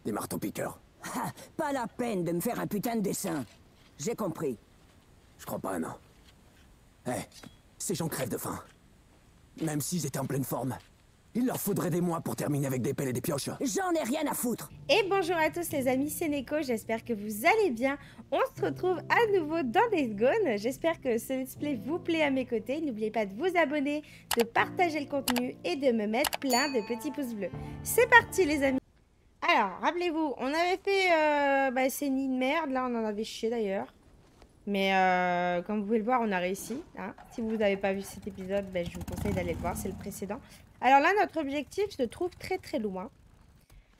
Des marteaux-piqueurs. Ah, pas la peine de me faire un putain de dessin. J'ai compris. Je crois pas, non. Eh, ces gens crèvent de faim. Même s'ils étaient en pleine forme, il leur faudrait des mois pour terminer avec des pelles et des pioches. J'en ai rien à foutre. Et bonjour à tous les amis, c'est Neko, j'espère que vous allez bien. On se retrouve à nouveau dans Days Gone. J'espère que ce let's play vous plaît à mes côtés. N'oubliez pas de vous abonner, de partager le contenu et de me mettre plein de petits pouces bleus. C'est parti les amis. Alors, rappelez-vous, on avait fait ces nids de merde, là on en avait chié d'ailleurs. Mais comme vous pouvez le voir, on a réussi. Hein. Si vous n'avez pas vu cet épisode, je vous conseille d'aller le voir, c'est le précédent. Alors là, notre objectif se trouve très très loin.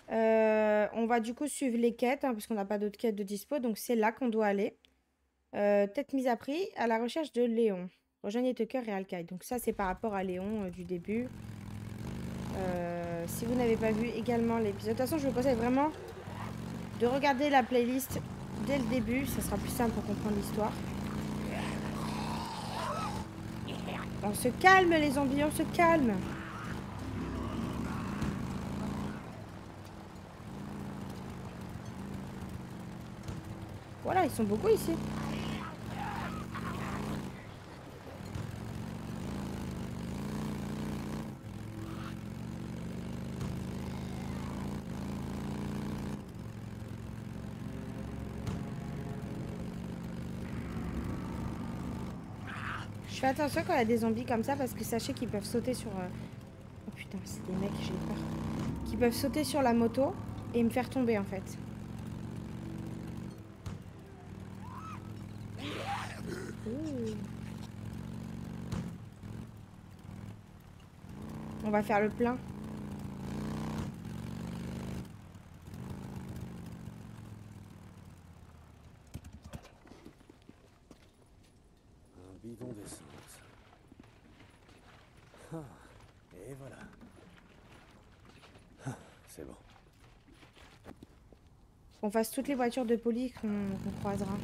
On va du coup suivre les quêtes, hein, parce qu'on n'a pas d'autres quêtes de dispo, donc c'est là qu'on doit aller. Tête mise à prix, à la recherche de Léon. Rejoignez Tucker et Alkai. Donc ça, c'est par rapport à Léon du début. Si vous n'avez pas vu également l'épisode, de toute façon, je vous conseille vraiment de regarder la playlist dès le début. Ça sera plus simple pour comprendre l'histoire. On se calme les zombies, on se calme. Voilà, ils sont beaucoup ici. Je fais attention quand il y a des zombies comme ça parce que sachez qu'ils peuvent sauter sur... Oh putain, c'est des mecs, j'ai peur. Qui peuvent sauter sur la moto et me faire tomber en fait. On va faire le plein. Un bidon d'essence. Ah, et voilà. Ah, c'est bon. Qu'on fasse toutes les voitures de police qu'on croisera.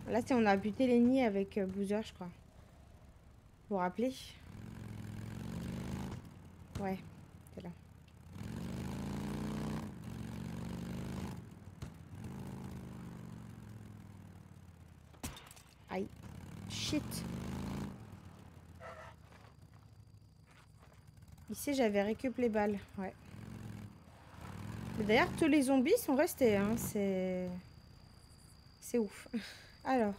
Là, c'est on a buté les nids avec Boozer, je crois. Vous vous rappelez? Ouais, c'est là. Aïe. Shit. Ici, j'avais récupéré les balles. Ouais. D'ailleurs, tous les zombies sont restés. Hein. C'est ouf. Alors.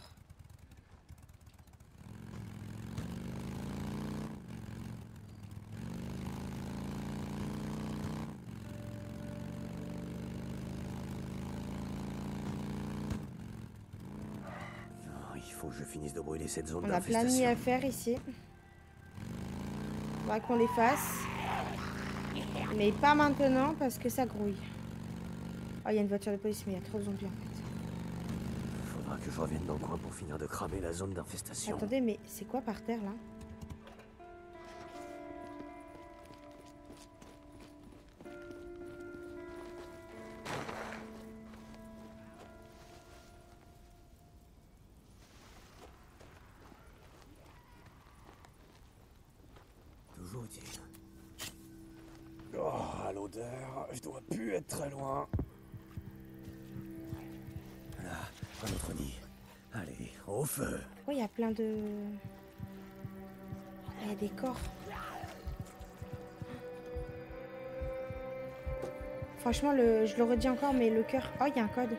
Il faut que je finisse de brûler cette zone On a plein de nids à faire ici. Faudra qu'on les fasse. Mais pas maintenant parce que ça grouille. Oh, il y a une voiture de police, mais il y a trop de zombies en fait. Faudra que je revienne dans le coin pour finir de cramer la zone d'infestation. Attendez, mais c'est quoi par terre là? Toujours utile. Oh, à l'odeur, je dois plus être très loin. Là, un autre nid. Allez, au feu. Pourquoi il y a plein de... Il y a des corps. Franchement, je le redis encore, mais le cœur... Oh, il y a un code.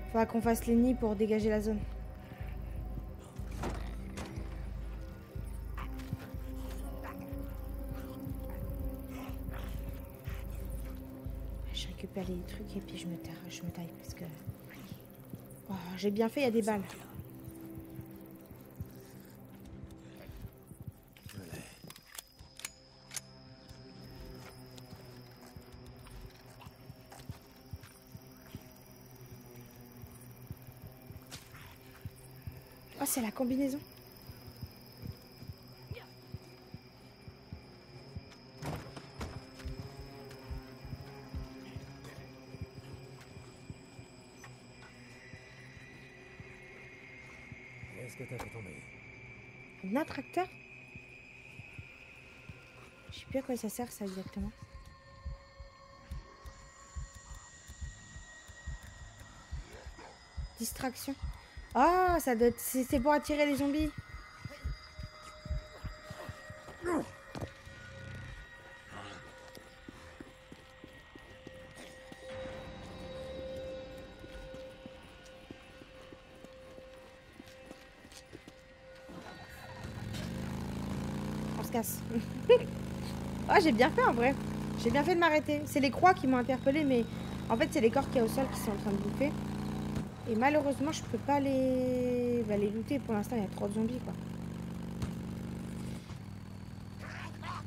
Faudra qu'on fasse les nids pour dégager la zone. Je récupère les trucs et puis je me taille parce que... Oh, j'ai bien fait, il y a des balles. Oh, c'est la combinaison. Qu'est-ce que t'as fait tomber? Un tracteur? J'ai plus à quoi ça sert ça exactement. Distraction. Ah, ça doit être... c'est pour attirer les zombies. On se casse. Ah, j'ai bien fait en vrai. J'ai bien fait de m'arrêter. C'est les croix qui m'ont interpellé, mais en fait, c'est les corps qu'il y a au sol qui sont en train de bouffer. Et malheureusement, je peux pas les looter. Pour l'instant, il y a trop de zombies, quoi.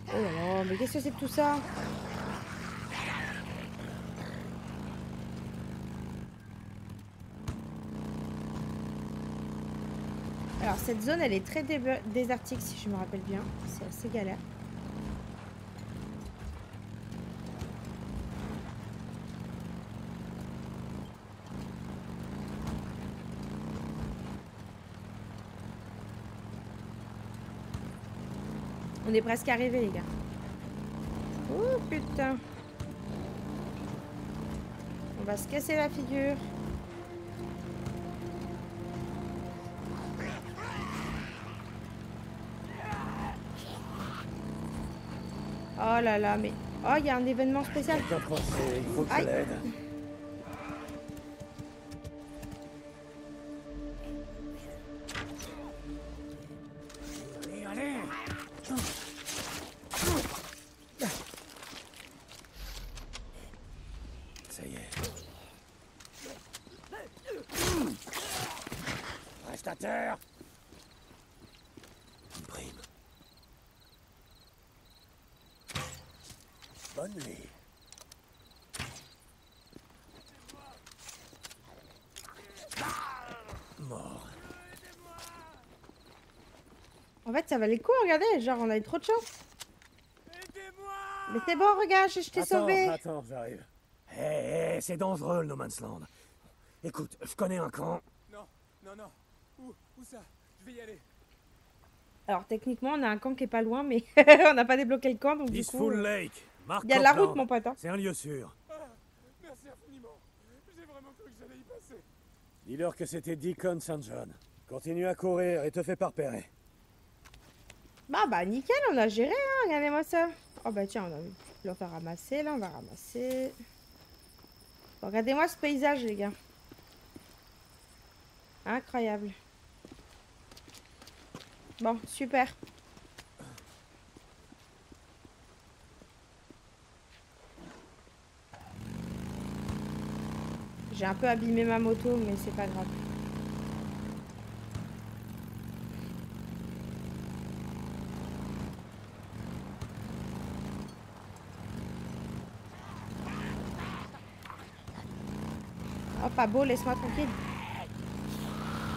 Oh là là, mais qu'est-ce que c'est que tout ça? Alors, cette zone, elle est très désertique, si je me rappelle bien. C'est assez galère. On est presque arrivé, les gars. Oh putain. On va se casser la figure. Oh là là, mais... Oh, il y a un événement spécial. Aïe. Ça y est. Reste à terre. Une prime. Bonne nuit. Mort. En fait, ça valait le coup, regardez. Genre, on a eu trop de chance. Mais c'est bon, regarde, je t'ai sauvé. Attends, j'arrive. Hé, c'est dangereux le No Man's Land. Écoute, je connais un camp. Non. Où ça? Je vais y aller. Alors, techniquement, on a un camp qui est pas loin, mais on n'a pas débloqué le camp, donc du coup... Peaceful Lake. Il y a la route, mon pote. Hein. C'est un lieu sûr. Ah, merci infiniment. J'ai vraiment cru que j'allais y passer. Dis-leur que c'était Deacon St. John. Continue à courir et te fais pas repérer. Bah, nickel, on a géré, hein. Regardez-moi ça. Oh, bah, tiens, on va ramasser, là, on va ramasser. Bon, regardez-moi ce paysage, les gars. Incroyable. Bon, super. J'ai un peu abîmé ma moto, mais c'est pas grave. Oh, pas beau, laisse-moi tranquille.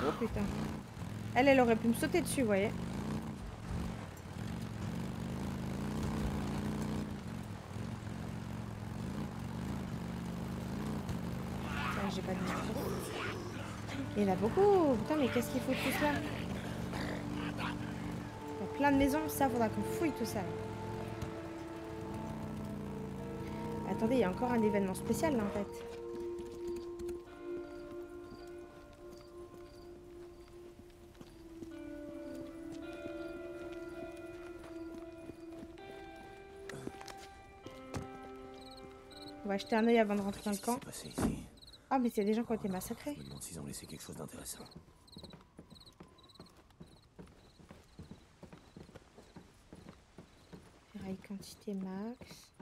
Oh putain. Elle aurait pu me sauter dessus, vous voyez. J'ai pas de micro. Il y en a beaucoup. Putain, mais qu'est-ce qu'il faut tout cela? Il y a plein de maisons, ça, faudra qu'on fouille tout ça. Attendez, il y a encore un événement spécial là en fait. On va jeter un œil avant de rentrer dans le camp. Ah, mais c'est des gens qui ont été massacrés. Je me demande s'ils ont laissé quelque chose d'intéressant. Ferraille quantité max.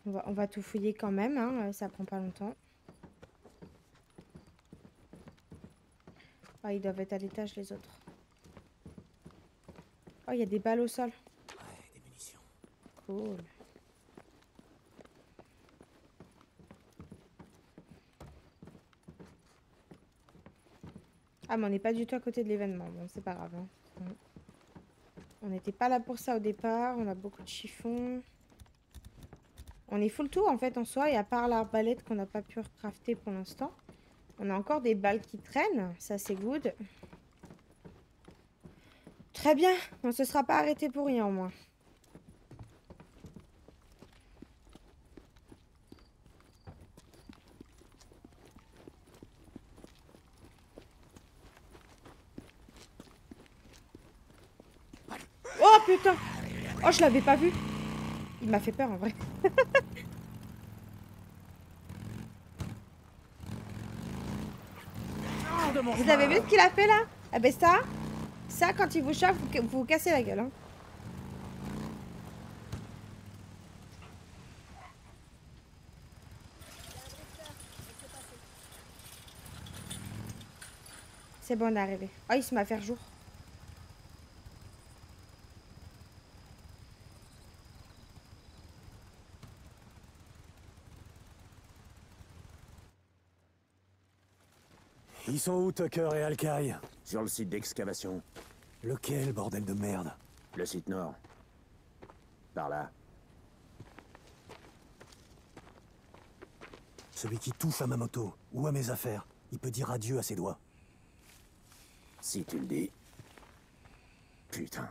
On va tout fouiller quand même, hein. Ça prend pas longtemps. Ah, ils doivent être à l'étage les autres. Oh, il y a des balles au sol. Ouais, des munitions. Cool. Ah, mais on n'est pas du tout à côté de l'événement. Bon, c'est pas grave. Hein. On n'était pas là pour ça au départ. On a beaucoup de chiffons. On est full tout en fait en soi. Et à part l'arbalète qu'on n'a pas pu recrafter pour l'instant. On a encore des balles qui traînent. Ça, c'est good. Très bien, on se sera pas arrêté pour rien au moins. Oh putain! Oh, je l'avais pas vu. Il m'a fait peur en vrai. Vous avez vu ce qu'il a fait là? Ah ben ça quand il vous chope, vous cassez la gueule. Hein. C'est bon, on est arrivé. Oh, il se m'a fait jour. Ils sont où Tucker et Alkai? Sur le site d'excavation. Lequel, bordel de merde? Le site nord. Par là. Celui qui touche à ma moto, ou à mes affaires, il peut dire adieu à ses doigts. Si tu le dis. Putain.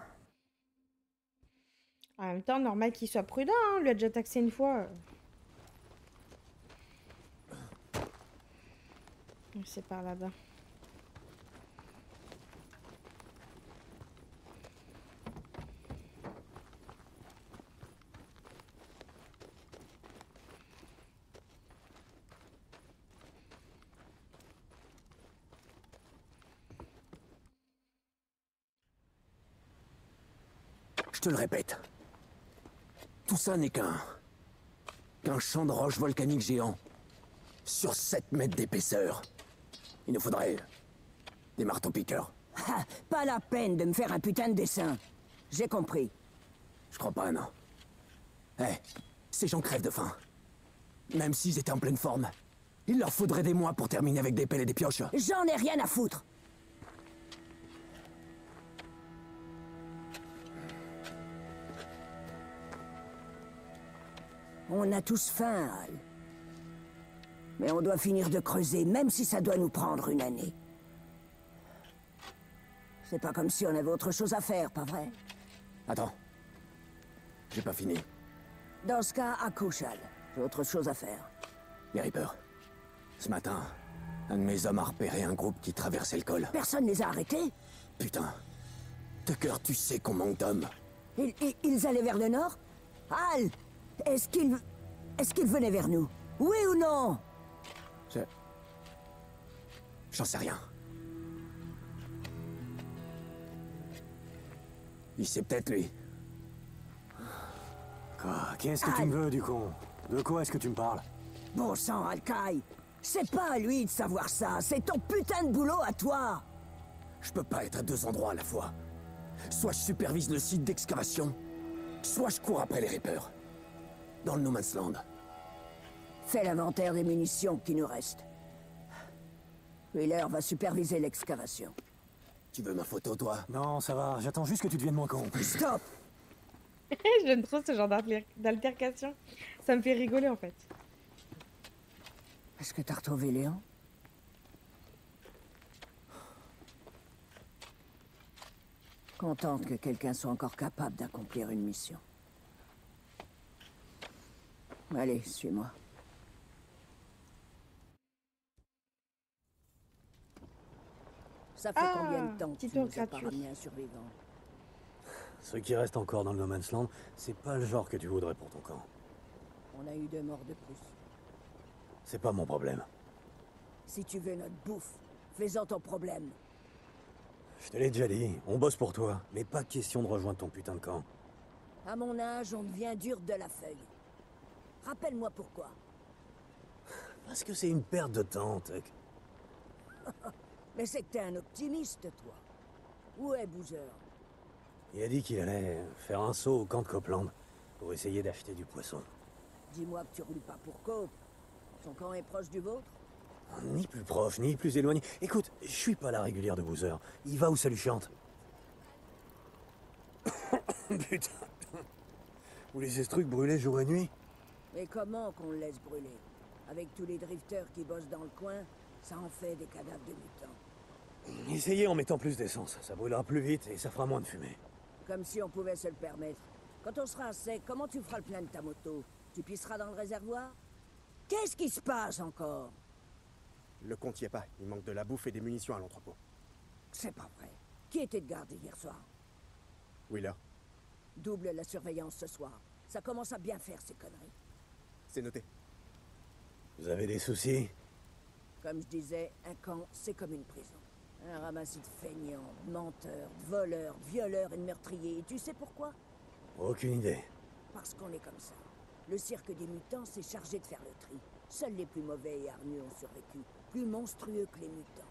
En même temps, normal qu'il soit prudent, hein. On lui a déjà taxé une fois. C'est par là-bas. Je te le répète. Tout ça n'est qu'un champ de roches volcaniques géant. Sur 7 mètres d'épaisseur. Il nous faudrait des marteaux-piqueurs. Ah, pas la peine de me faire un putain de dessin. J'ai compris. Je crois pas, non. Eh, ces gens crèvent de faim. Même s'ils étaient en pleine forme. Il leur faudrait des mois pour terminer avec des pelles et des pioches. J'en ai rien à foutre. On a tous faim, Al. Mais on doit finir de creuser, même si ça doit nous prendre une année. C'est pas comme si on avait autre chose à faire, pas vrai? Attends. J'ai pas fini. Dans ce cas, accouche, Al. J'ai autre chose à faire. Les Reapers. Ce matin, un de mes hommes a repéré un groupe qui traversait le col. Personne les a arrêtés? Putain. Tucker, tu sais qu'on manque d'hommes. Ils allaient vers le nord? Al! Est-ce qu'ils venaient vers nous? Oui ou non? J'en sais rien. Il sait peut-être, lui. Quoi? Qu'est-ce que tu me veux, du con? De quoi est-ce que tu me parles? Bon sang, Alkai! C'est pas à lui de savoir ça, c'est ton putain de boulot à toi! Je peux pas être à 2 endroits à la fois. Soit je supervise le site d'excavation, soit je cours après les Reapers. Dans le No Man's Land. Fais l'inventaire des munitions qui nous restent. Wheeler va superviser l'excavation. Tu veux ma photo, toi? Non, ça va, j'attends juste que tu deviennes moins con. Stop! J'aime trop ce genre d'altercation. Ça me fait rigoler en fait. Est-ce que t'as retrouvé Léon? Contente que quelqu'un soit encore capable d'accomplir une mission. Allez, suis-moi. Ça fait combien de temps que petit tu nous tour as pas gratuit. ramené un survivant? Ceux qui restent encore dans le No Man's Land, c'est pas le genre que tu voudrais pour ton camp. On a eu 2 morts de plus. C'est pas mon problème. Si tu veux notre bouffe, fais-en ton problème. Je te l'ai déjà dit, on bosse pour toi, mais pas question de rejoindre ton putain de camp. À mon âge, on devient dur de la feuille. Rappelle-moi pourquoi. Parce que c'est une perte de temps, Tuck. Mais c'est que t'es un optimiste, toi. Où est Boozer? Il a dit qu'il allait faire un saut au camp de Copeland pour essayer d'acheter du poisson. Dis-moi que tu roules pas pour Cope. Son camp est proche du vôtre? Ni plus proche, ni plus éloigné. Écoute, je suis pas la régulière de Boozer. Il va où ça lui chante. Putain. Vous laissez ce truc brûler jour et nuit? Mais comment qu'on le laisse brûler? Avec tous les drifters qui bossent dans le coin, ça en fait des cadavres de mutants. Essayez en mettant plus d'essence. Ça brûlera plus vite et ça fera moins de fumée. Comme si on pouvait se le permettre. Quand on sera à sec, comment tu feras le plein de ta moto? Tu pisseras dans le réservoir? Qu'est-ce qui se passe encore? Le compte y est pas. Il manque de la bouffe et des munitions à l'entrepôt. C'est pas vrai. Qui était de garde hier soir? Wheeler, Double la surveillance ce soir. Ça commence à bien faire ces conneries. c'est noté. Vous avez des soucis? Comme je disais, un camp, c'est comme une prison. Un ramassis de feignants, de menteurs, de voleurs, de violeurs et de meurtriers. Et tu sais pourquoi? Aucune idée. Parce qu'on est comme ça. Le cirque des mutants s'est chargé de faire le tri. Seuls les plus mauvais et hargneux ont survécu, plus monstrueux que les mutants.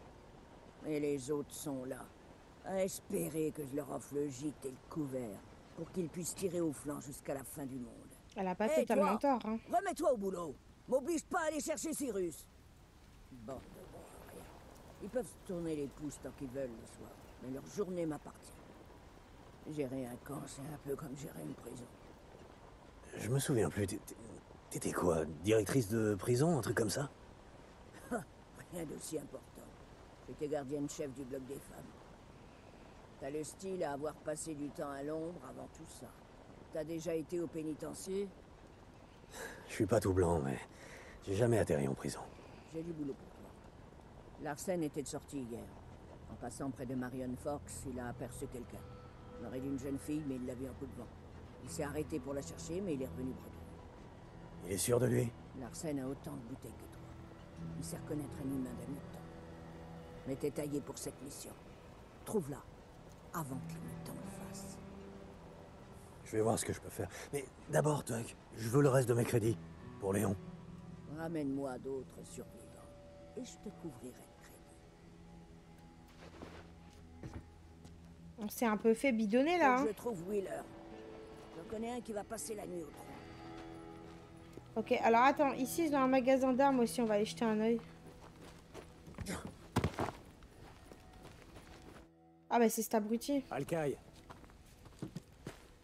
Et les autres sont là, à espérer que je leur offre le gîte et le couvert, pour qu'ils puissent tirer au flanc jusqu'à la fin du monde. Elle a pas Hey, totalement toi, tort, hein. remets-toi au boulot. M'oblige pas à aller chercher Cyrus. Bon, rien. Ils peuvent se tourner les pouces tant qu'ils veulent le soir, mais leur journée m'appartient. Gérer un camp, c'est un peu comme gérer une prison. Je me souviens plus. T'étais quoi? Directrice de prison? Un truc comme ça? Rien d'aussi important. J'étais gardienne chef du bloc des femmes. T'as le style à avoir passé du temps à l'ombre avant tout ça. T'as déjà été au pénitencier? Je suis pas tout blanc, mais j'ai jamais atterri en prison. J'ai du boulot pour toi. Larsen était de sortie hier. En passant près de Marion Fox, il a aperçu quelqu'un. Il aurait d'une jeune fille, mais il l'a vu un coup de vent. Il s'est arrêté pour la chercher, mais il est revenu près d'elle. Il est sûr de lui? Larsen a autant de bouteilles que toi. Il sait reconnaître un humain d'un mutant. Mais t'es taillé pour cette mission. Trouve-la, avant que les mutants le fassent. Je vais voir ce que je peux faire. Mais d'abord, Tuck, je veux le reste de mes crédits. Pour Léon. Ramène-moi d'autres survivants, et je te couvrirai de crédit. On s'est un peu fait bidonner là, Faut hein. que je trouve Wheeler. J'en connais un qui va passer la nuit au trou. Ok, alors attends, ici ils ont un magasin d'armes aussi, on va aller jeter un œil. Ah bah c'est cet abruti. Alcaï.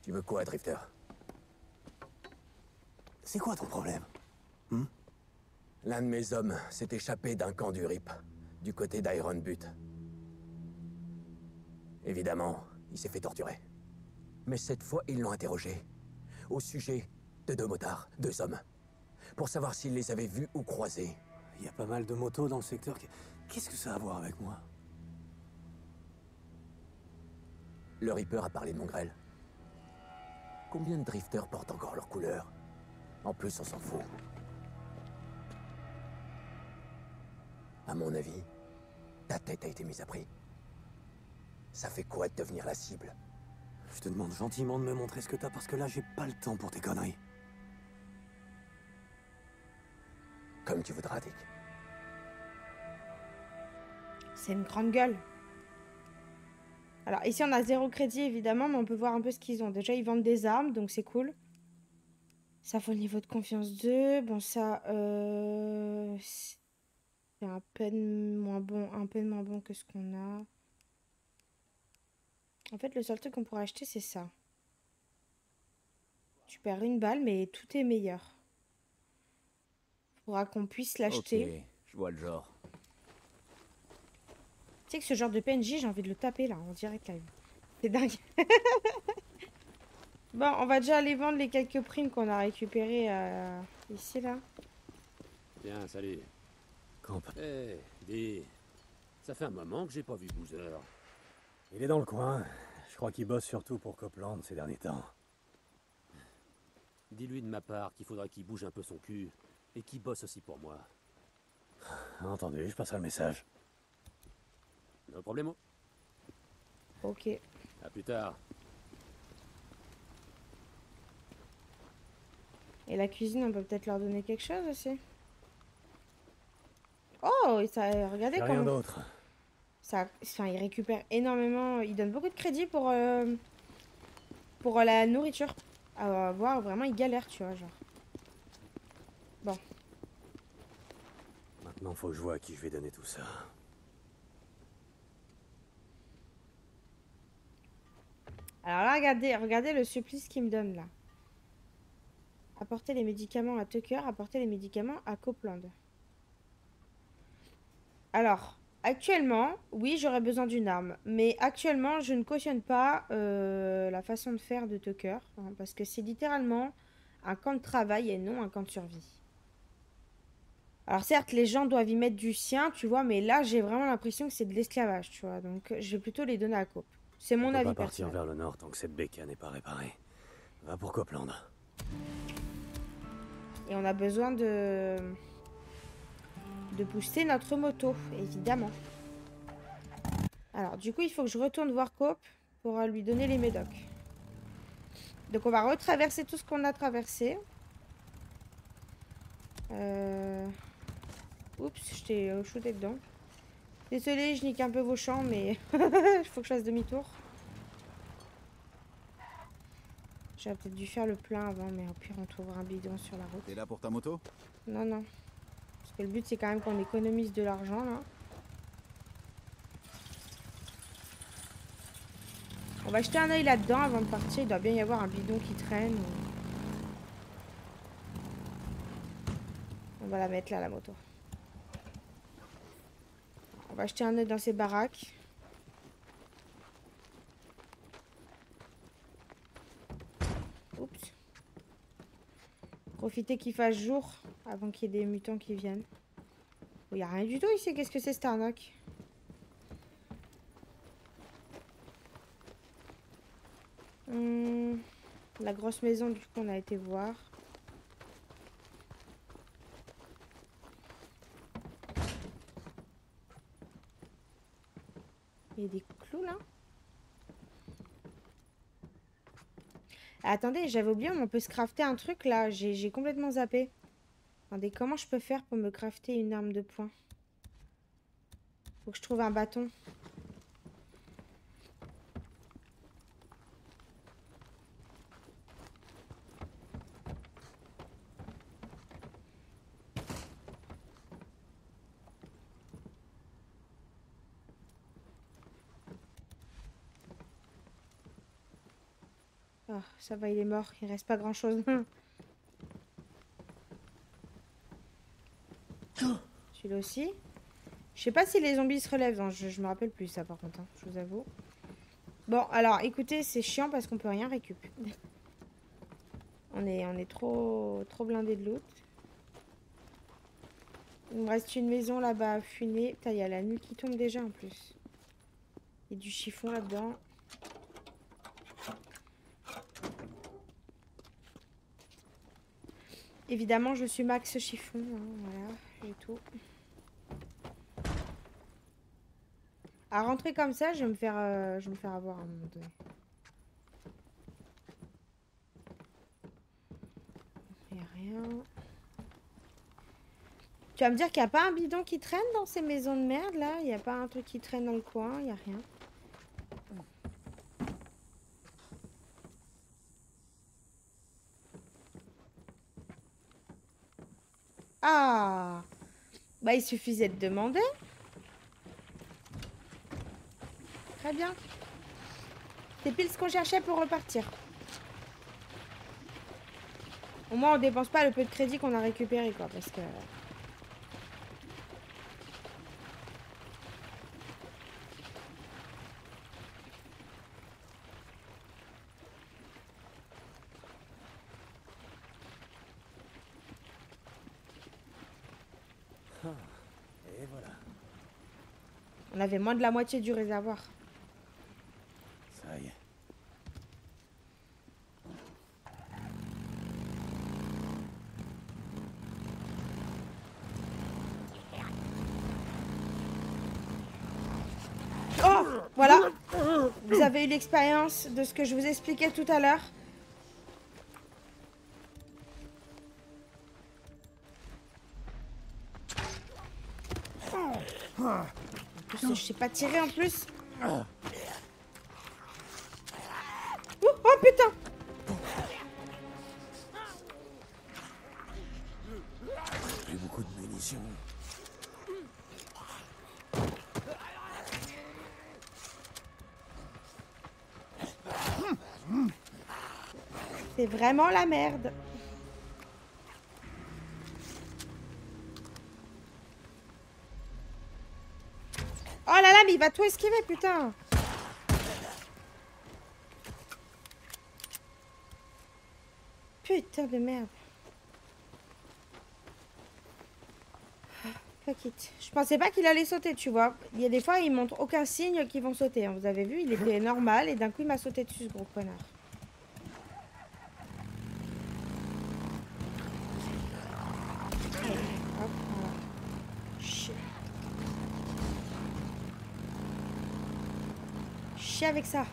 Tu veux quoi, Drifter? C'est quoi ton problème? L'un de mes hommes s'est échappé d'un camp du RIP, du côté d'Iron Butte. Évidemment, il s'est fait torturer. Mais cette fois, ils l'ont interrogé. Au sujet de 2 motards, 2 hommes. Pour savoir s'ils les avaient vus ou croisés. Il y a pas mal de motos dans le secteur. Qu'est-ce que ça a à voir avec moi? Le Reaper a parlé de mon grêle. Combien de drifters portent encore leur couleur? En plus, on s'en fout. À mon avis, ta tête a été mise à prix. Ça fait quoi de devenir la cible? Je te demande gentiment de me montrer ce que t'as parce que là, j'ai pas le temps pour tes conneries. Comme tu voudras, Dick. C'est une grande gueule. Alors ici on a 0 crédit évidemment, mais on peut voir un peu ce qu'ils ont. Déjà ils vendent des armes, donc c'est cool. Ça faut le niveau de confiance 2. Bon ça, c'est un peu moins bon que ce qu'on a. En fait le seul truc qu'on pourrait acheter c'est ça. Tu perds une balle mais tout est meilleur. Faudra qu'on puisse l'acheter. Ok, je vois le genre. Tu sais que ce genre de PNJ, j'ai envie de le taper là, en direct live. C'est dingue. Bon, on va déjà aller vendre les quelques primes qu'on a récupérées ici là. Bien, salut. Camp. Eh, dis, ça fait un moment que j'ai pas vu Boozer. Il est dans le coin. Je crois qu'il bosse surtout pour Copeland ces derniers temps. Dis-lui de ma part qu'il faudra qu'il bouge un peu son cul et qu'il bosse aussi pour moi. Entendu, je passerai le message. No problème. Ok. À plus tard. Et la cuisine, on peut peut-être leur donner quelque chose aussi. Oh, et ça, regardez Rien comment... d'autre. Ça, enfin, ils récupèrent énormément... Ils donnent beaucoup de crédit pour la nourriture. À voir, vraiment, ils galèrent, tu vois, genre. Bon. Maintenant, faut que je vois à qui je vais donner tout ça. Alors là, regardez le supplice qu'ils me donnent, là. Apporter les médicaments à Tucker, apporter les médicaments à Copeland. Alors, Actuellement, oui, j'aurais besoin d'une arme. Mais actuellement, je ne cautionne pas la façon de faire de Tucker. Hein, parce que c'est littéralement un camp de travail et non un camp de survie. Alors certes, les gens doivent y mettre du sien, tu vois. Mais là, j'ai vraiment l'impression que c'est de l'esclavage, tu vois. Donc, je vais plutôt les donner à Cope. C'est mon On peut avis pas partir personnel. vers le nord tant que cette bécane n'est pas réparée. Va pour Copland. Et on a besoin de booster notre moto, évidemment. Alors, du coup, il faut que je retourne voir Cope pour lui donner les médocs. Donc, on va retraverser tout ce qu'on a traversé. Oups, je t'ai shooté dedans. Désolée, je nique un peu vos champs, mais il faut que je fasse demi-tour. J'aurais peut-être dû faire le plein avant, mais au pire, on trouvera un bidon sur la route. T'es là pour ta moto? Non, non. Parce que le but, c'est quand même qu'on économise de l'argent, là. On va jeter un œil là-dedans avant de partir. Il doit bien y avoir un bidon qui traîne. On va la mettre là, la moto. On va jeter un œil dans ces baraques. Oups. Profiter qu'il fasse jour avant qu'il y ait des mutants qui viennent. Il n'y a rien du tout ici. Qu'est-ce que c'est cette arnaque? La grosse maison du coup on a été voir. Il y a des clous là. Ah, attendez, j'avais oublié, on peut se crafter un truc là. J'ai complètement zappé. Attendez, comment je peux faire pour me crafter une arme de poing? Faut que je trouve un bâton. Oh, ça va, il est mort. Il reste pas grand chose. Celui-là aussi. Je sais pas si les zombies se relèvent. Non, je me rappelle plus ça par contre. Hein, je vous avoue. Bon, alors écoutez, c'est chiant parce qu'on peut rien récupérer. on est trop blindé de loot. Il me reste une maison là-bas à funer. Putain, il y a la nuit qui tombe déjà en plus. Il y a du chiffon là-dedans. Évidemment, je suis max chiffon. Hein, voilà, j'ai tout. À rentrer comme ça, je vais me faire avoir à un moment donné. Il n'y a rien. Tu vas me dire qu'il n'y a pas un bidon qui traîne dans ces maisons de merde là? Il n'y a pas un truc qui traîne dans le coin? Il n'y a rien. Ah! Bah, il suffisait de demander. Très bien. C'est pile ce qu'on cherchait pour repartir. Au moins, on dépense pas le peu de crédit qu'on a récupéré, quoi, parce que... Et voilà. On avait moins de la moitié du réservoir. Ça y est. Oh! Voilà. Vous avez eu l'expérience de ce que je vous expliquais tout à l'heure. En plus, je sais pas tirer en plus. Ouh, oh putain! Plus beaucoup de munitions. C'est vraiment la merde. il va tout esquiver, putain. Putain de merde. Fuck it. Je pensais pas qu'il allait sauter, tu vois. Il y a des fois, il montre aucun signe qu'ils vont sauter. Hein. Vous avez vu, il était normal et d'un coup, il m'a sauté dessus, ce gros connard. Allez, hop, voilà. Chier. Chier avec ça.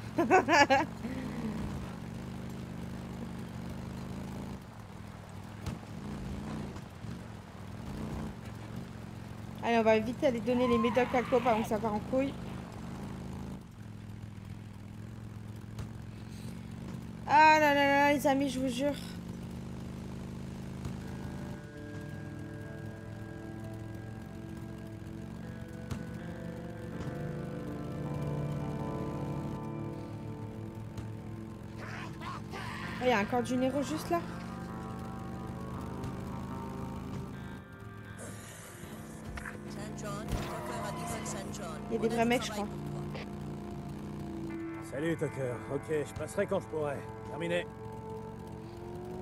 Allez, on va vite aller donner les médocs à Coop avant que ça part en couille. Ah là là là, les amis, je vous jure. Il y a un corps du Nero juste là. Il y a des vrais mecs, je crois. Salut, Tucker. Ok, je passerai quand je pourrai. Terminé.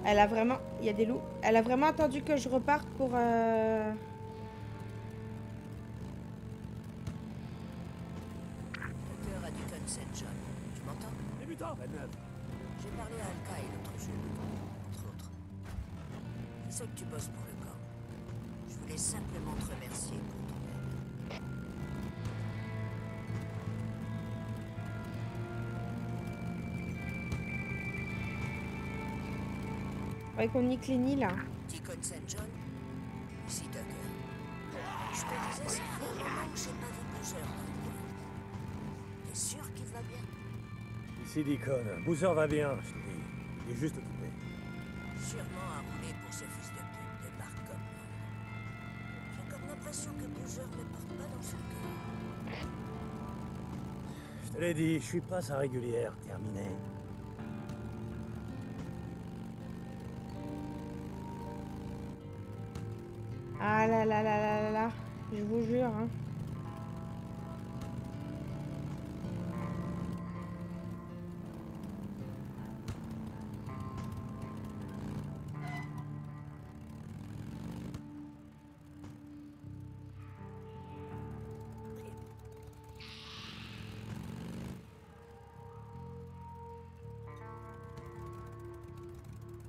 Elle a vraiment... Il y a des loups. Elle a vraiment attendu que je reparte pour... Tucker a du consent, John. Tu m'entends? Débutant, pas de neuf. J'ai parlé à Al-Qaï l'autre jour, entre autres. Je sais que tu bosses pour le camp. Je voulais simplement te remercier pour ton aide. Ouais, qu'on nique les nids, là. Petit consent, John. Ici, Tucker. Je te disais, ça fait un moment que j'ai pas vu Boozer dans le coin. T'es sûr qu'il va bien? Ici, Deacon. Boozer va bien, je te dis. Il est juste occupé. Sûrement à rouler pour ce fils de pute de Mark Copeland. J'ai comme l'impression que Boozer ne porte pas dans son cœur. Je te l'ai dit, je suis pas sa régulière. Terminé. Ah là là là là là là. Je vous jure, hein.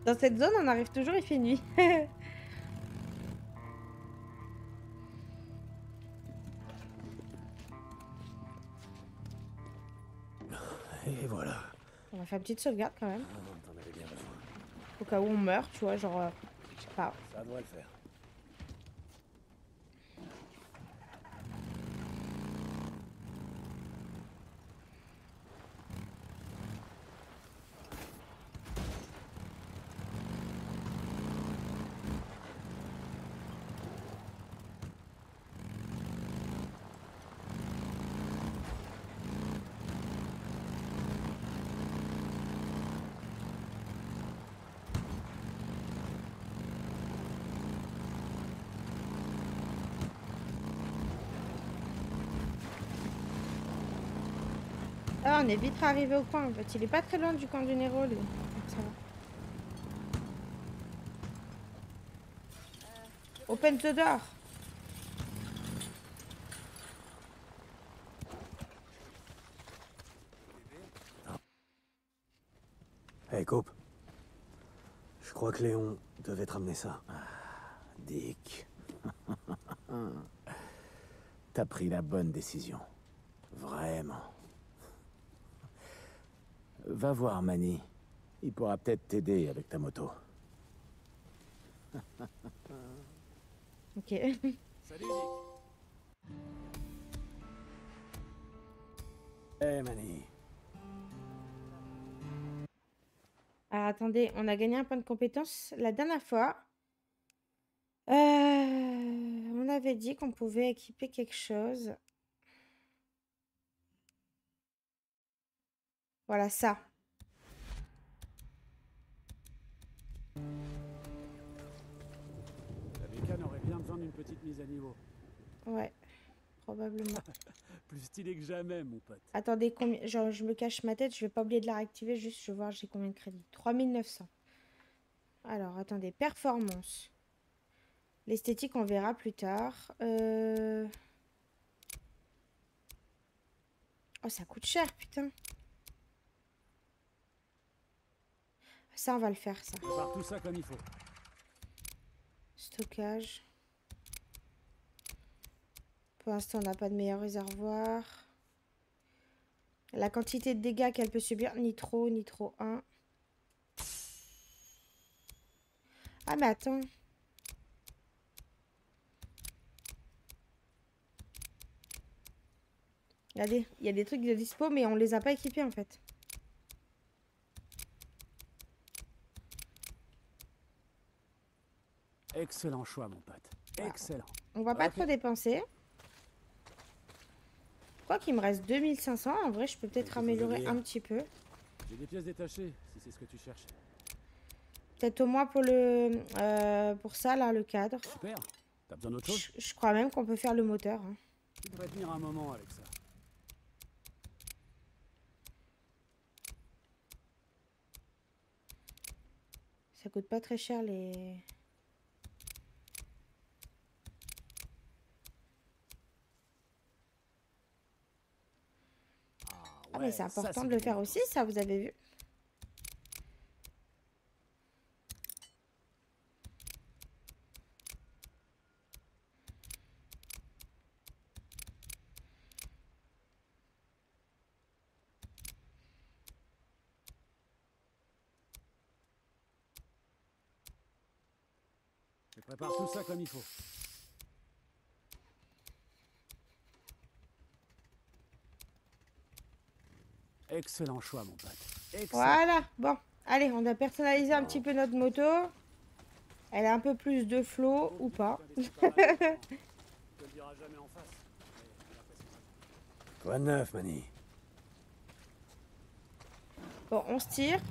Dans cette zone, on arrive toujours, il fait nuit. Et voilà. On va faire une petite sauvegarde quand même. Ah, t'en avais bien besoin. Au cas où on meurt, tu vois, genre... je sais pas. Ça devrait le faire. Ah, on est vite arrivé au coin. En fait, il est pas très loin du camp du Nero, lui. Donc ça va. Open the door. Hey, Cope. Je crois que Léon devait te ramener ça. Dick. T'as pris la bonne décision. Vraiment. Va voir Manny. Il pourra peut-être t'aider avec ta moto. Ok. Salut, Dick. Hey, Manny. Alors attendez, on a gagné un point de compétence la dernière fois. On avait dit qu'on pouvait équiper quelque chose. Voilà ça. La bécane aurait bien besoin d'une petite mise à niveau. Ouais. Probablement. Plus stylé que jamais, mon pote. Attendez, combien... Genre, je me cache ma tête, je vais pas oublier de la réactiver, juste je vais voir j'ai combien de crédits. 3900. Alors, attendez, performance. L'esthétique, on verra plus tard. Oh, ça coûte cher, putain. Ça, on va le faire, ça. Prépare tout ça comme il faut. Stockage. Pour l'instant, on n'a pas de meilleur réservoir. La quantité de dégâts qu'elle peut subir, nitro 1. Ah, mais attends. Regardez, il y a des trucs de dispo, mais on les a pas équipés, en fait. Excellent choix, mon pote. Excellent. On va pas trop dépenser. Je crois qu'il me reste 2500. En vrai, je peux peut-être améliorer un petit peu. J'ai des pièces détachées, si c'est ce que tu cherches. Peut-être au moins pour le pour ça, là, le cadre. Super. T'as besoin d'autre chose? Je crois même qu'on peut faire le moteur. Hein. Tu devrais tenir un moment avec ça. Ça coûte pas très cher, les... Ah, mais c'est important de le faire aussi, ça, vous avez vu? Je prépare tout ça comme il faut. Excellent choix, mon pote. Excellent. Voilà, bon. Allez, on a personnalisé un petit peu notre moto. Elle a un peu plus de flow, ou pas. Quoi de neuf, Manny? Bon, on se tire.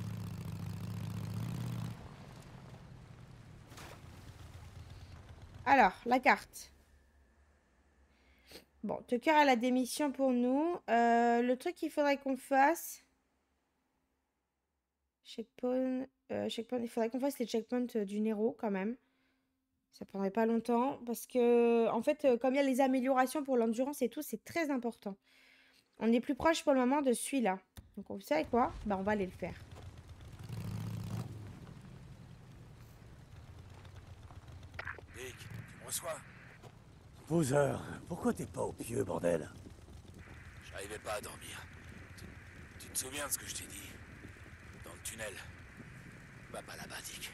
Alors, la carte. Bon, Tucker a la démission pour nous. Le truc qu'il faudrait qu'on fasse... Checkpoint, il faudrait qu'on fasse les checkpoints du Nero quand même. Ça prendrait pas longtemps parce que, en fait, comme il y a les améliorations pour l'endurance et tout, c'est très important. On est plus proche pour le moment de celui-là. Donc, vous savez quoi? Bah, on va aller le faire. Dick, tu me reçois? Boozer, pourquoi t'es pas au pieu, bordel? J'arrivais pas à dormir. Tu te souviens de ce que je t'ai dit? Dans le tunnel. Va pas là-bas, Dick.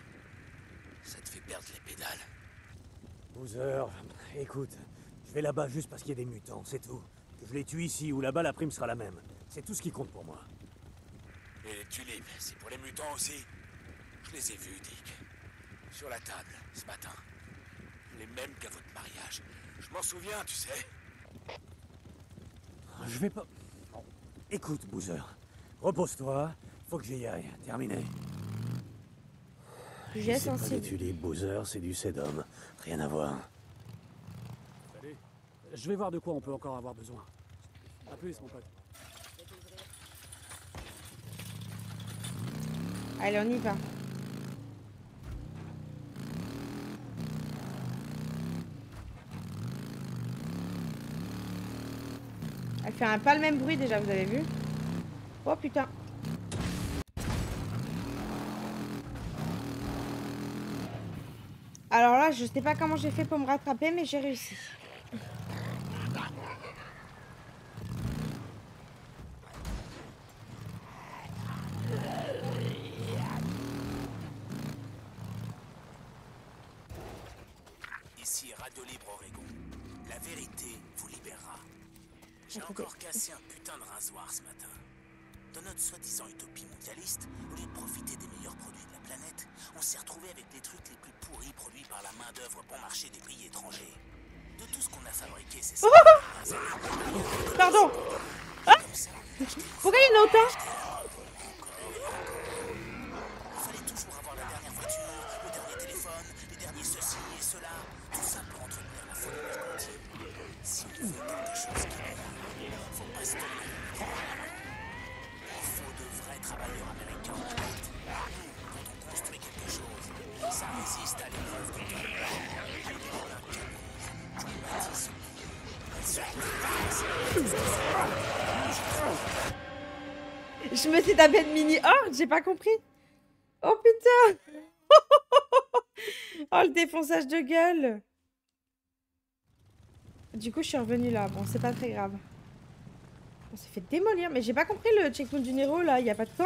Ça te fait perdre les pédales. Boozer, écoute, je vais là-bas juste parce qu'il y a des mutants, c'est tout. Que je les tue ici ou là-bas, la prime sera la même. C'est tout ce qui compte pour moi. Et les tulipes, c'est pour les mutants aussi? Je les ai vus, Dick. Sur la table, ce matin. Les mêmes qu'à votre mariage. Je m'en souviens, tu sais. Je vais pas... Écoute, Boozer, repose-toi, faut que j'y aille, terminé. J'ai C'est pas des sensible. tulipes, Boozer, c'est du sédum. Rien à voir. Allez, je vais voir de quoi on peut encore avoir besoin. A plus, mon pote. Allez, on y va. Elle fait pas le même bruit déjà, vous avez vu? Oh putain. Alors là, je sais pas comment j'ai fait pour me rattraper, mais j'ai réussi. Ici Radio Libre Oregon. La vérité vous libérera. J'ai encore cassé un putain de rasoir ce matin. Dans notre soi-disant utopie mondialiste, au lieu de profiter des meilleurs produits de la planète, on s'est retrouvé avec les trucs les plus pourris produits par la main-d'œuvre bon marché des pays étrangers. De tout ce qu'on a fabriqué, c'est ça. Pardon. Ah, pourquoi il y en a autant? Il fallait toujours avoir la dernière voiture, le dernier téléphone, les derniers ceci et cela. Tout ça pour entretenir la folie mercantile. Si on veut quelque Je me suis tapé de mini horde, j'ai pas compris. Oh putain. Oh le défonçage de gueule. Du coup je suis revenue là, bon c'est pas très grave. On s'est fait démolir, mais j'ai pas compris le checkpoint du Nero là, y a pas de temps.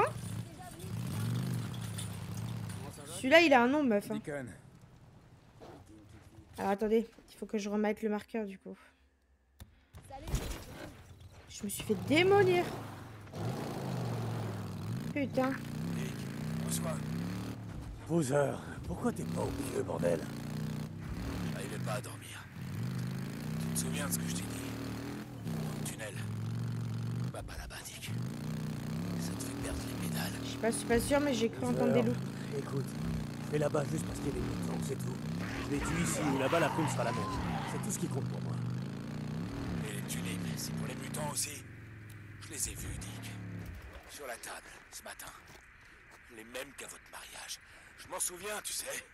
Celui-là il a un nom meuf. Hein. Alors attendez, il faut que je remette le marqueur du coup. Je me suis fait démolir. Putain. Boozer, pourquoi t'es pas au milieu, bordel? J'arrivais pas à dormir. Tu te souviens de ce que je t'ai dit? Dans le tunnel. Va pas là-bas, Dick. Ça te fait perdre les pédales. Je suis pas sûre, mais j'ai cru entendre des loups. Écoute, je vais là-bas juste parce qu'il y a des mutants, c'est tout. Je les tue ici ou là-bas, la prime sera la même. C'est tout ce qui compte pour moi. Et les tulipes, c'est pour les mutants aussi. Je les ai vus, Dick. Sur la table, ce matin. Les mêmes qu'à votre mariage. Je m'en souviens, tu sais.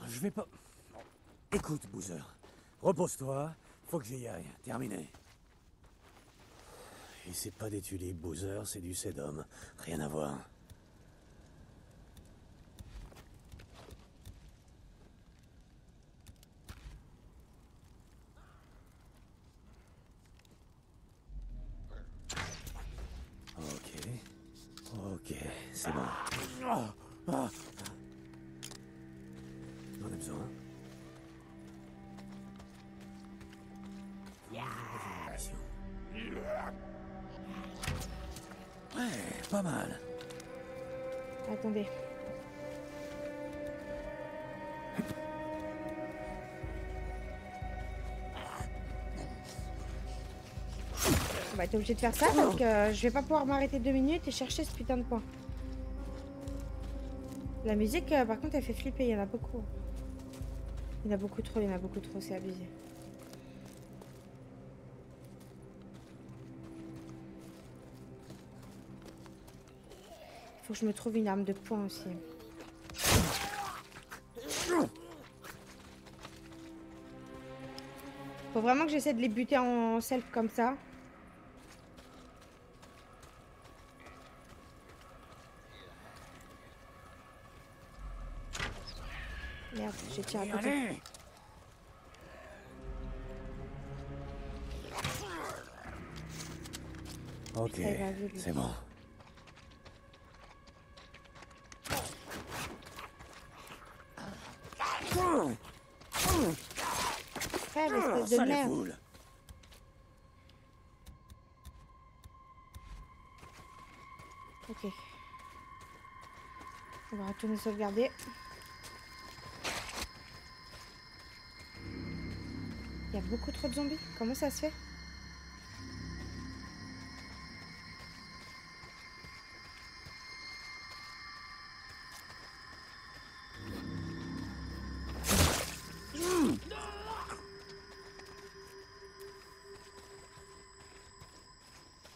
Je vais pas... Écoute, Boozer. Repose-toi. Faut que j'y aille. Terminé. Et c'est pas des tulipes, Boozer, c'est du sédum. Rien à voir. Ok, c'est bon. J'en ai besoin. Ouais, pas mal. Attendez. On va être obligé de faire ça parce que je vais pas pouvoir m'arrêter 2 minutes et chercher ce putain de point. La musique, par contre, elle fait flipper. Il y en a beaucoup. Il y en a beaucoup trop, c'est abusé. Faut que je me trouve une arme de poing aussi. Faut vraiment que j'essaie de les buter en self comme ça. Merde, j'ai tiré à côté. Ok, c'est bon. Frère, espèce de merde. Ok. On va retourner sauvegarder. Il y a beaucoup trop de zombies. Comment ça se fait?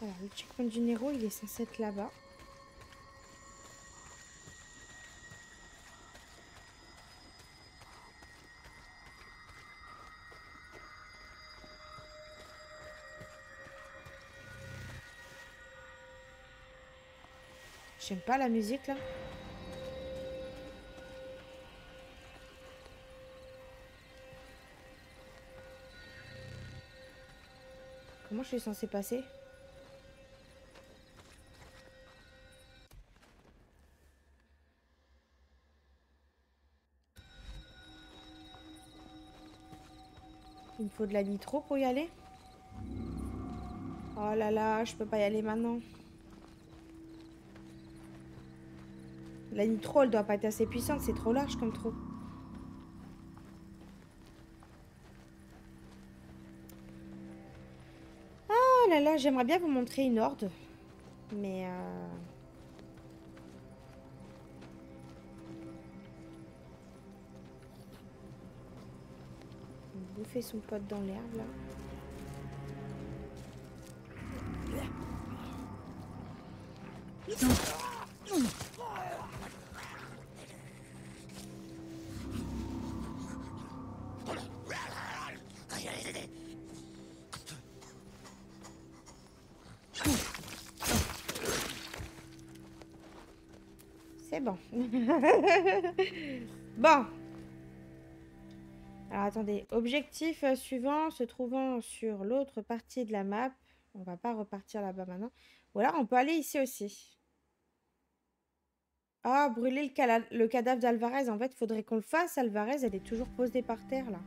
Alors, le checkpoint du Nero, il est censé être là-bas. J'aime pas la musique là. Comment je suis censée passer? Il me faut de la nitro pour y aller. Oh là là, je peux pas y aller maintenant. La nitro, elle doit pas être assez puissante, c'est trop large comme trou. Oh là là, j'aimerais bien vous montrer une horde. Mais il bouffer son pote dans l'herbe là. C'est bon. Bon. Alors attendez. Objectif suivant se trouvant sur l'autre partie de la map. On va pas repartir là-bas maintenant. Ou alors on peut aller ici aussi. Ah, brûler le cadavre d'Alvarez. En fait, faudrait qu'on le fasse. Alvarez, elle est toujours posée par terre là.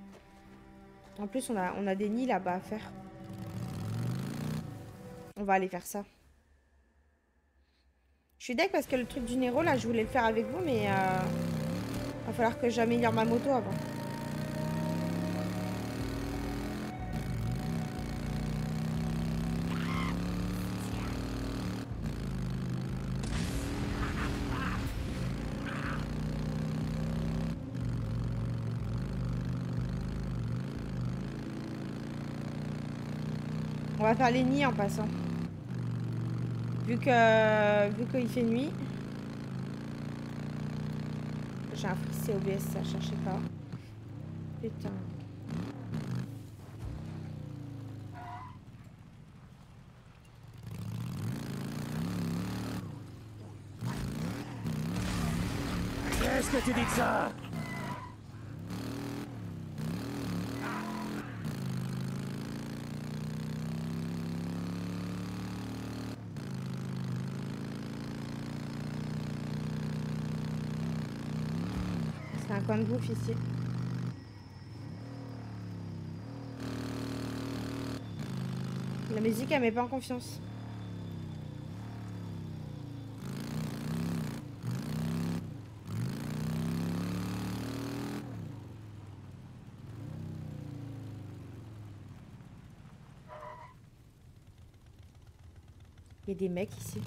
En plus, on a des nids là-bas à faire. On va aller faire ça. Je suis deg parce que le truc du Nero, là, je voulais le faire avec vous, mais va falloir que j'améliore ma moto avant. On va faire les nids en passant. Vu qu'il fait nuit. J'ai un frissé OBS, ça, cherchez pas. Putain. Qu'est-ce que tu dis de ça? C'est un coin de bouffe ici. La musique, elle met pas en confiance. Il y a des mecs ici.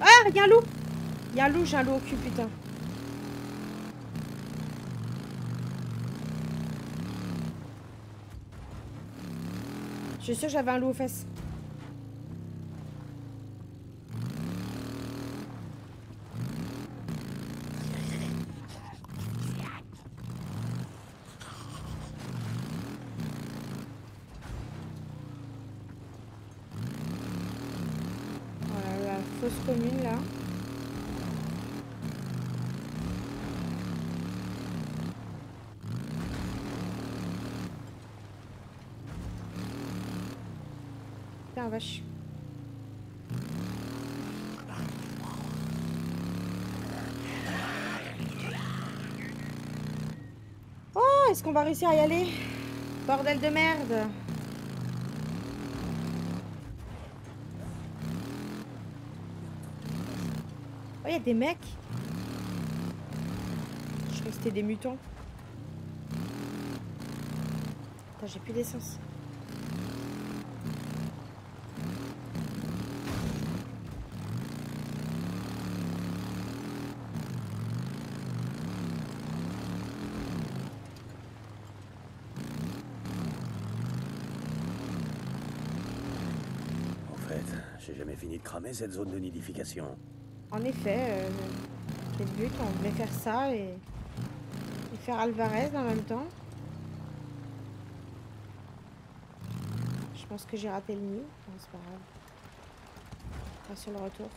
Ah, il y a un loup! Il y a un loup, j'ai un loup au cul, putain. Je suis sûre que j'avais un loup aux fesses. Voilà, la fosse commune, là. Putain, vache. Oh, est-ce qu'on va réussir à y aller? Bordel de merde. Oh, il y a des mecs. Je crois que c'était des mutants. Attends, j'ai plus d'essence. J'ai jamais fini de cramer cette zone de nidification. En effet, c'est le but, on voulait faire ça et faire Alvarez en même temps. Je pense que j'ai raté le nid. Bon, c'est pas grave. Pas sur le retour.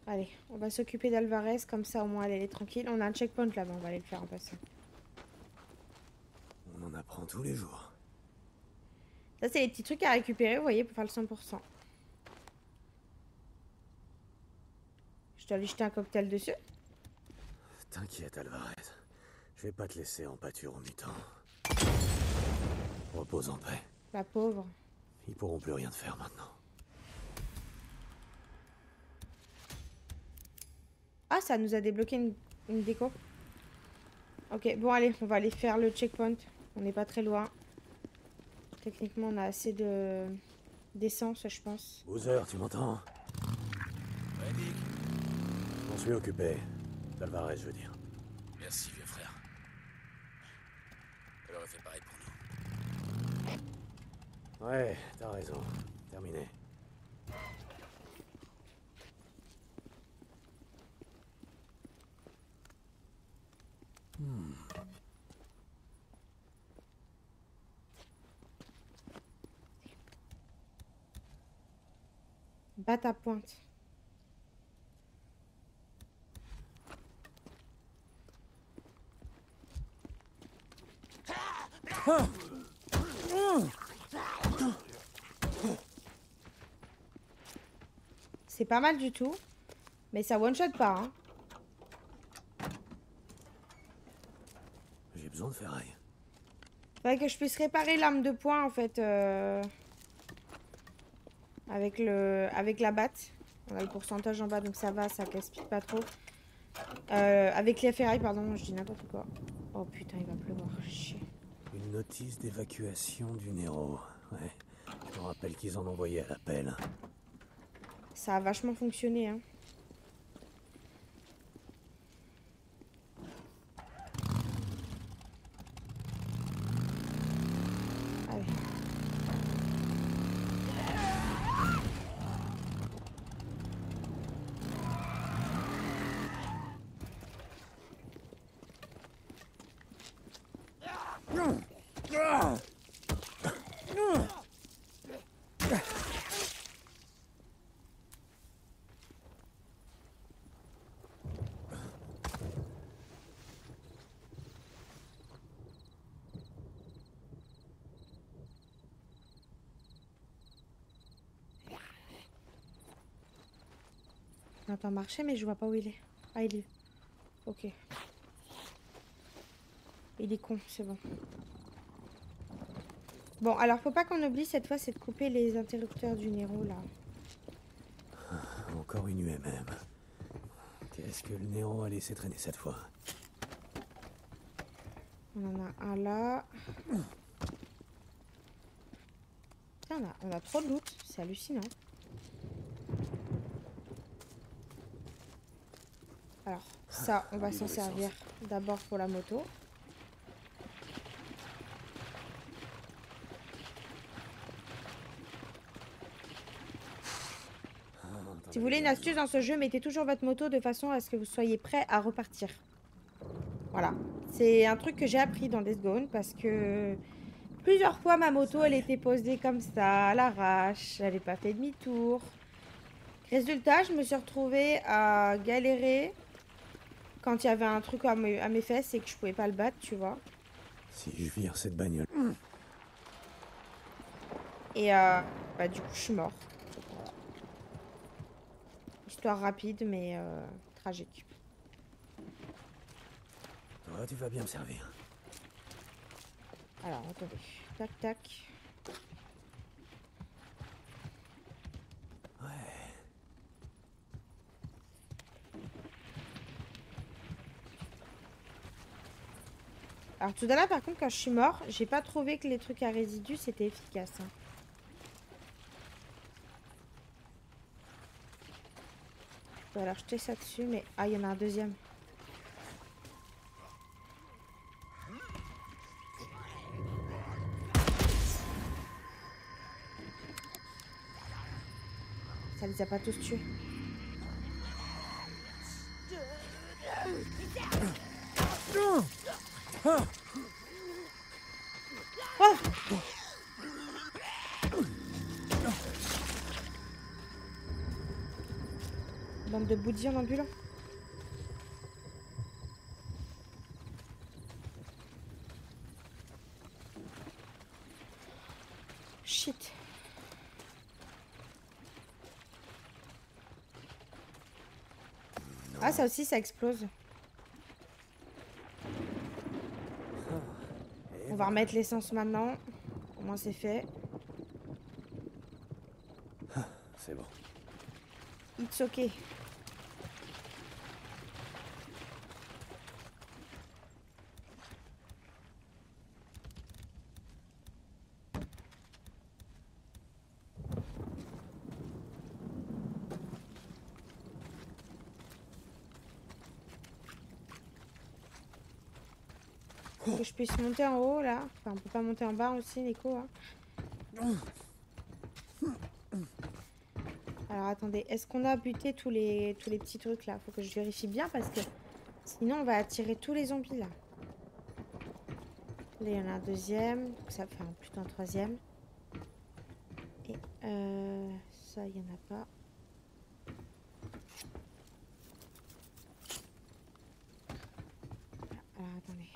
Allez, on va s'occuper d'Alvarez, comme ça au moins elle est tranquille. On a un checkpoint là-bas, on va aller le faire en passant. On en apprend tous les jours. Ça, c'est les petits trucs à récupérer, vous voyez, pour faire le 100%. Je dois lui jeter un cocktail dessus. T'inquiète, Alvarez. Je vais pas te laisser en pâture aux mutants. Repose en paix. La pauvre. Ils pourront plus rien te faire maintenant. Ah, ça nous a débloqué une déco. Ok, bon allez, on va aller faire le checkpoint. On n'est pas très loin. Techniquement, on a assez d'essence, je pense. Boozer, tu m'entends? Ouais, Nick. Je m'en suis occupé. D'Alvarez, je veux dire. Merci, vieux frère. Elle aurait fait pareil pour nous. Ouais, t'as raison. Terminé. Batte à pointe. C'est pas mal du tout. Mais ça one-shot pas, hein. J'ai besoin de ferraille. Faudrait que je puisse réparer l'arme de poing, en fait. Avec la batte. On a le pourcentage en bas, donc ça va, ça casse-pique pas trop. Avec les ferrailles, pardon, je dis n'importe quoi. Oh putain, il va pleuvoir, chier. Une notice d'évacuation du Nero. Ouais. Je me rappelle qu'ils en envoyaient à l'appel. Ça a vachement fonctionné, hein. Allez. J'entends marcher, mais je vois pas où il est. Ah, il est. Ok. Il est con, c'est bon. Bon, alors faut pas qu'on oublie cette fois, c'est de couper les interrupteurs du Nero là. Encore une UMM. Qu'est-ce que le Nero a laissé traîner cette fois? On en a un là. Putain, on a trop de loot, c'est hallucinant. Alors, ça, on va s'en servir d'abord pour la moto. Si vous voulez une astuce dans ce jeu, mettez toujours votre moto de façon à ce que vous soyez prêt à repartir. Voilà. C'est un truc que j'ai appris dans Days Gone parce que plusieurs fois ma moto elle était posée comme ça, à l'arrache, j'avais pas fait demi-tour. Résultat, je me suis retrouvée à galérer quand il y avait un truc à mes fesses et que je pouvais pas le battre, tu vois. Si je vire cette bagnole. Et bah du coup je suis mort. Histoire rapide mais tragique. Toi, tu vas bien me servir. Alors attendez, tac tac. Ouais. Alors tout à l'heure par contre quand je suis mort, j'ai pas trouvé que les trucs à résidus c'était efficace. Hein. Je vais alors jeter ça dessus mais... Ah il y en a un deuxième. Ça les a pas tous tués. Oh! Bande de boudillons ambulants. Shit. Ah, ça aussi, ça explose. On va remettre l'essence maintenant. Au moins, c'est fait. C'est bon. It's okay. Que je puisse monter en haut là. Enfin, on peut pas monter en bas aussi, Nico. Hein. Alors attendez, est-ce qu'on a buté tous les petits trucs là? Faut que je vérifie bien parce que sinon on va attirer tous les zombies là. Là il y en a un deuxième, donc ça fait plutôt un troisième. Et ça il n'y en a pas. Alors attendez.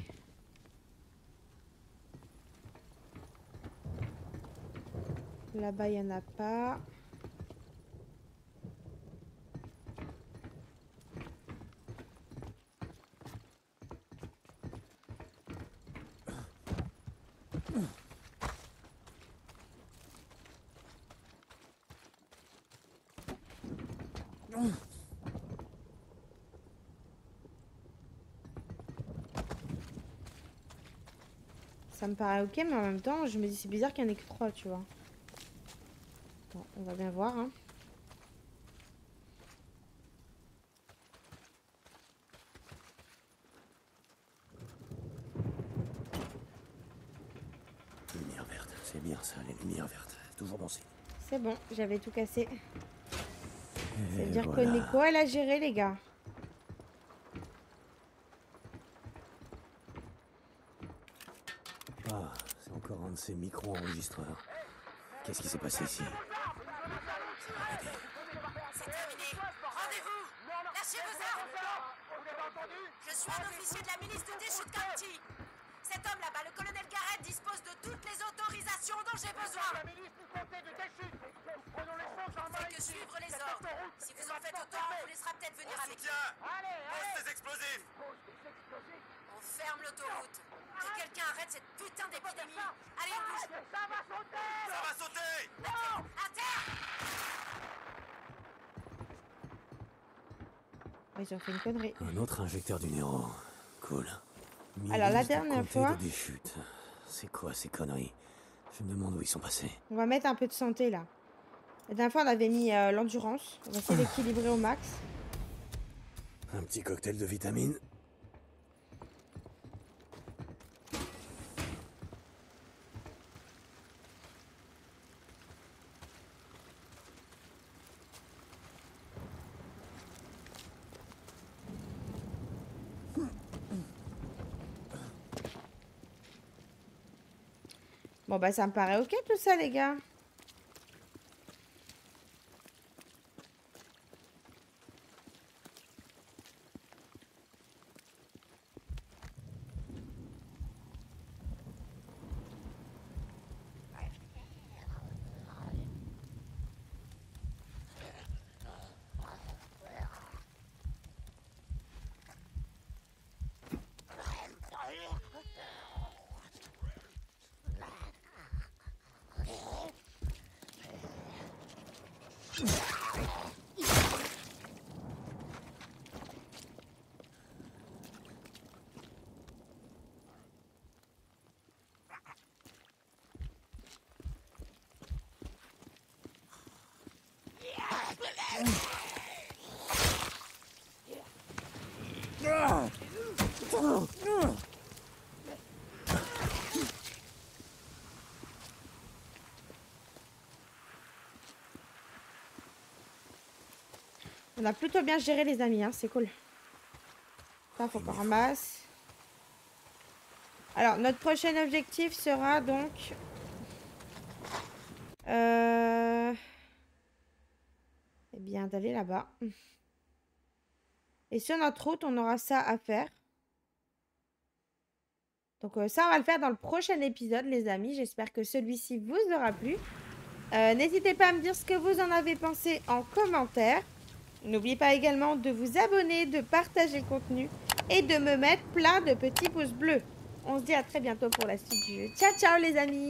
Là-bas il n'y en a pas. Ça me paraît ok, mais en même temps, je me dis c'est bizarre qu'il n'y en ait que 3, tu vois. Bon, on va bien voir, hein. Lumière verte, c'est bien ça, les lumières vertes. Toujours bon signe. C'est bon, j'avais tout cassé. Ça veut dire que voilà. Neko, elle a géré, les gars. Ah, c'est encore un de ces micro-enregistreurs. Qu'est-ce qui s'est passé ici? Ça va m'aider. C'est terminé. Rendez-vous. Lâchez vos armes. Je suis un officier de la milice de Deschutes County. Cet homme là-bas, le colonel Garrett, dispose de toutes les autorisations dont j'ai besoin. Faites que suivre les ordres. Si vous en faites autant, on vous laissera peut-être venir avec nous. Pose tes explosifs. On ferme l'autoroute. Que quelqu'un arrête cette putain d'épidémie. Allez, on bouge. Ça va sauter. À terre. Oh, ils ont fait une connerie. Un autre injecteur du Nero. Cool. Alors, la Milice du dernière comté fois- de Deschutes. C'est quoi ces conneries? Je me demande où ils sont passés. On va mettre un peu de santé, là. La dernière fois, on avait mis l'endurance. On va essayer d'équilibrer au max. Un petit cocktail de vitamines. Bon, bah, ça me paraît ok, tout ça, les gars. On a plutôt bien géré, les amis, hein, c'est cool. Ça, faut qu'on ramasse. Alors, notre prochain objectif sera donc... Eh bien, d'aller là-bas. Et sur notre route, on aura ça à faire. Donc ça, on va le faire dans le prochain épisode, les amis. J'espère que celui-ci vous aura plu. N'hésitez pas à me dire ce que vous en avez pensé en commentaire. N'oubliez pas également de vous abonner, de partager le contenu et de me mettre plein de petits pouces bleus. On se dit à très bientôt pour la suite du jeu. Ciao, ciao les amis!